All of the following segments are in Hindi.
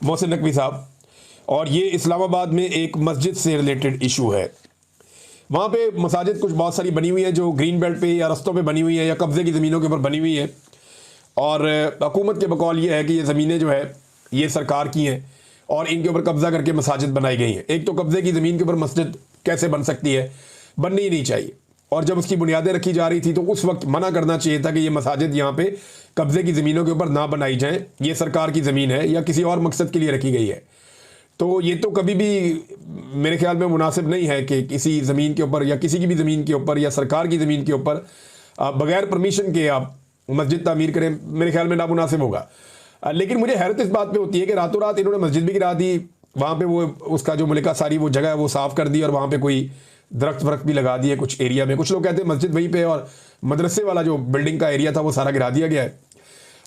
मोहसिन नकवी साहब, और ये इस्लामाबाद में एक मस्जिद से रिलेटेड इशू है। वहाँ पे मसाजिद कुछ बहुत सारी बनी हुई है जो ग्रीन बेल्ट पे या रस्तों पे बनी हुई है या कब्ज़े की ज़मीनों के ऊपर बनी हुई है, और हुकूमत के बकौल ये है कि ये ज़मीनें जो है ये सरकार की हैं और इनके ऊपर कब्ज़ा करके मसाजिद बनाई गई हैं। एक तो कब्ज़े की ज़मीन के ऊपर मस्जिद कैसे बन सकती है, बननी ही नहीं चाहिए, और जब उसकी बुनियादें रखी जा रही थी तो उस वक्त मना करना चाहिए था कि ये मसाजिद यहाँ पे कब्ज़े की ज़मीनों के ऊपर ना बनाई जाएं, ये सरकार की ज़मीन है या किसी और मकसद के लिए रखी गई है। तो ये तो कभी भी मेरे ख्याल में मुनासिब नहीं है कि किसी ज़मीन के ऊपर या किसी की भी ज़मीन के ऊपर या सरकार की ज़मीन के ऊपर बगैर परमिशन के आप मस्जिद तामीर करें, मेरे ख्याल में नामुनासिब होगा। लेकिन मुझे हैरत इस बात पे होती है कि रातों रात इन्होंने मस्जिद भी गिरा दी, वहाँ पे वो उसका जो मलिका सारी वो जगह है वो साफ़ कर दी और वहाँ पे कोई दरख्त वरख्त भी लगा दिए कुछ एरिया में। कुछ लोग कहते हैं मस्जिद वहीं पे और मदरसे वाला जो बिल्डिंग का एरिया था वो सारा गिरा दिया गया है।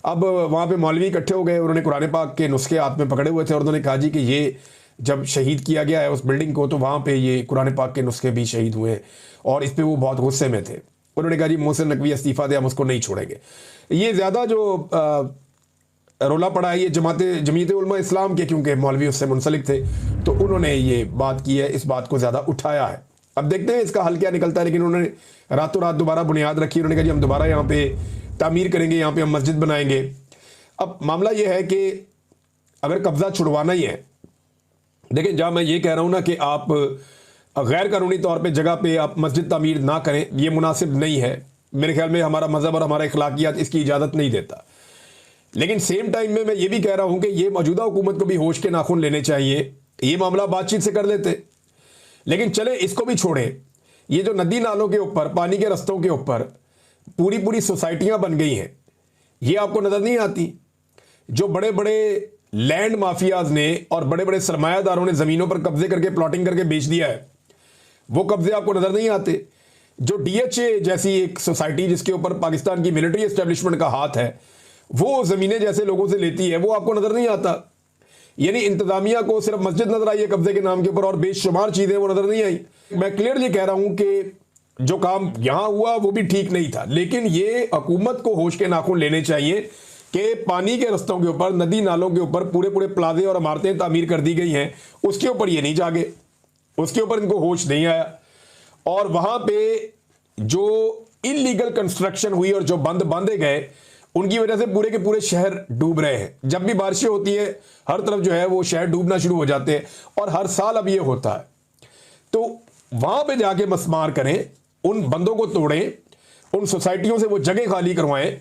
अब वहाँ पे मौलवी इकट्ठे हो गए, उन्होंने कुरान पाक के नुस्खे हाथ में पकड़े हुए थे और उन्होंने कहा जी कि ये जब शहीद किया गया है उस बिल्डिंग को तो वहाँ पे ये कुरान पाक के नुस्खे भी शहीद हुए, और इस पर वो बहुत गुस्से में थे। उन्होंने कहा जी मोहसिन नकवी इस्तीफ़ा दे, हम उसको नहीं छोड़ेंगे। ये ज़्यादा जो रोला पड़ा है ये जमीयत उलमा इस्लाम के, क्योंकि मौलवी उससे मुंसलिक थे तो उन्होंने ये बात की है, इस बात को ज़्यादा उठाया है। अब देखते हैं इसका हल क्या निकलता है, लेकिन उन्होंने रातों रात दोबारा बुनियाद रखी। उन्होंने कहा जी हम दोबारा यहाँ पे तामीर करेंगे, यहाँ पे हम मस्जिद बनाएंगे। अब मामला ये है कि अगर कब्ज़ा छुड़वाना ही है, देखिए जहाँ मैं ये कह रहा हूँ ना कि आप गैर कानूनी तौर पे जगह पे आप मस्जिद तामीर ना करें, ये मुनासिब नहीं है। मेरे ख्याल में हमारा मज़हब और हमारा अखलाकियात इसकी इजाज़त नहीं देता। लेकिन सेम टाइम में मैं ये भी कह रहा हूँ कि ये मौजूदा हुकूमत को भी होश के नाखून लेने चाहिए। ये मामला बातचीत से कर लेते, लेकिन चले इसको भी छोड़ें। ये जो नदी नालों के ऊपर, पानी के रस्तों के ऊपर पूरी पूरी सोसाइटियाँ बन गई हैं, ये आपको नज़र नहीं आती। जो बड़े बड़े लैंड माफियाज ने और बड़े बड़े सरमायादारों ने ज़मीनों पर कब्जे करके प्लॉटिंग करके बेच दिया है, वो कब्जे आपको नज़र नहीं आते। जो DHA जैसी एक सोसाइटी जिसके ऊपर पाकिस्तान की मिलिट्री एस्टेब्लिशमेंट का हाथ है, वो ज़मीनें जैसे लोगों से लेती है, वो आपको नज़र नहीं आता। यानी इंतज़ामिया को सिर्फ मस्जिद नज़र आई है कब्जे के नाम के ऊपर और बेशुमार चीज़ें वो नज़र नहीं आई। मैं क्लियरली कह रहा हूँ कि जो काम यहाँ हुआ वो भी ठीक नहीं था, लेकिन ये हुकूमत को होश के नाखून लेने चाहिए कि पानी के रस्तों के ऊपर, नदी नालों के ऊपर पूरे पूरे प्लाजे और इमारतें तामीर कर दी गई हैं, उसके ऊपर ये नहीं जागे, उसके ऊपर इनको होश नहीं आया। और वहाँ पे जो इलीगल कंस्ट्रक्शन हुई और जो बांधे गए, उनकी वजह से पूरे के पूरे शहर डूब रहे हैं। जब भी बारिशें होती है हर तरफ जो है वो शहर डूबना शुरू हो जाते हैं, और हर साल अब ये होता है। तो वहाँ पे जाके मस्मार करें, उन बंदों को तोड़ें, उन सोसाइटियों से वो जगह खाली करवाएं,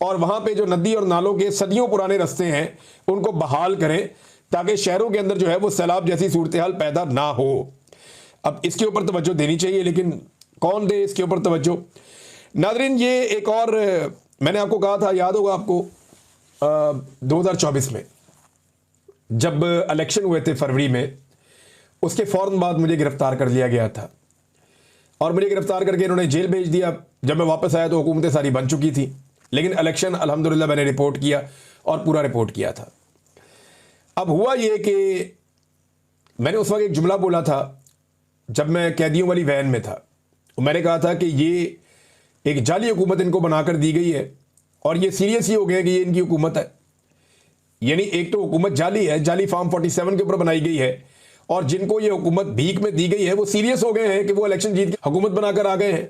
और वहाँ पे जो नदी और नालों के सदियों पुराने रास्ते हैं उनको बहाल करें, ताकि शहरों के अंदर जो है वो सैलाब जैसी सूरत हाल पैदा ना हो। अब इसके ऊपर तवज्जो देनी चाहिए, लेकिन कौन दे इसके ऊपर तवज्जो। नाज़रीन, ये एक और मैंने आपको कहा था, याद होगा आपको 2024 में जब इलेक्शन हुए थे फरवरी में, उसके फ़ौरन बाद मुझे गिरफ्तार कर लिया गया था और मुझे गिरफ्तार करके इन्होंने जेल भेज दिया। जब मैं वापस आया तो हुकूमतें सारी बन चुकी थी, लेकिन इलेक्शन अल्हम्दुलिल्लाह मैंने रिपोर्ट किया और पूरा रिपोर्ट किया था। अब हुआ ये कि मैंने उस वक्त एक जुमला बोला था जब मैं कैदियों वाली वैन में था। मैंने कहा था कि ये एक जाली हुकूमत इनको बनाकर दी गई है और ये सीरियस ही हो गया कि ये इनकी हुकूमत है। यानी एक तो हुकूमत जाली है, जाली फार्म 47 के ऊपर बनाई गई है, और जिनको ये हुकूमत भीख में दी गई है वो सीरियस हो गए हैं कि वो इलेक्शन जीत के हुकूमत बनाकर आ गए हैं।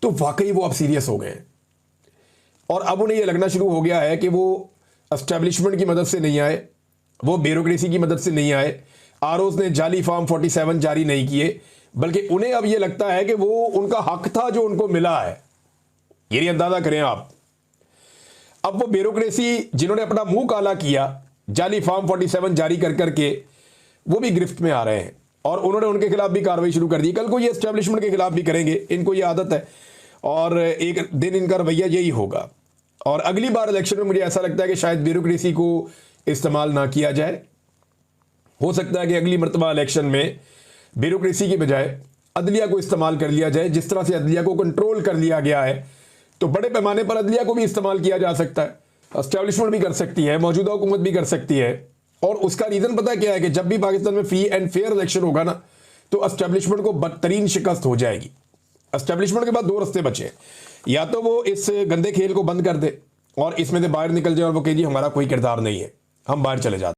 तो वाकई वो अब सीरियस हो गए हैं और अब उन्हें यह लगना शुरू हो गया है कि वो एस्टेब्लिशमेंट की मदद से नहीं आए, वो ब्यूरोक्रेसी की मदद से नहीं आए, आरओज ने जाली फार्म 47 जारी नहीं किए, बल्कि उन्हें अब यह लगता है कि वो उनका हक था जो उनको मिला है। ये अंदाजा करें आप। अब वो ब्यूरोक्रेसी जिन्होंने अपना मुंह काला किया जाली फार्म 47 जारी कर करके, वो भी गिरफ्त में आ रहे हैं और उन्होंने उनके खिलाफ भी कार्रवाई शुरू कर दी। कल को ये एस्टेब्लिशमेंट के खिलाफ भी करेंगे, इनको ये आदत है और एक दिन इनका रवैया यही होगा। और अगली बार इलेक्शन में मुझे ऐसा लगता है कि शायद ब्यूरोक्रेसी को इस्तेमाल ना किया जाए। हो सकता है कि अगली मरतबा इलेक्शन में ब्यूरोक्रेसी की बजाय अदलिया को इस्तेमाल कर लिया जाए। जिस तरह से अदलिया को कंट्रोल कर लिया गया है, तो बड़े पैमाने पर अदलिया को भी इस्तेमाल किया जा सकता है। एस्टेब्लिशमेंट भी कर सकती है, मौजूदा हुकूमत भी कर सकती है। और उसका रीज़न पता क्या है कि जब भी पाकिस्तान में फ्री एंड फेयर इलेक्शन होगा ना, तो एस्टेब्लिशमेंट को बदतरीन शिकस्त हो जाएगी। एस्टेब्लिशमेंट के बाद दो रास्ते बचे हैं, या तो वो इस गंदे खेल को बंद कर दे और इसमें से बाहर निकल जाए और वो कहे जी हमारा कोई किरदार नहीं है, हम बाहर चले जाते हैं।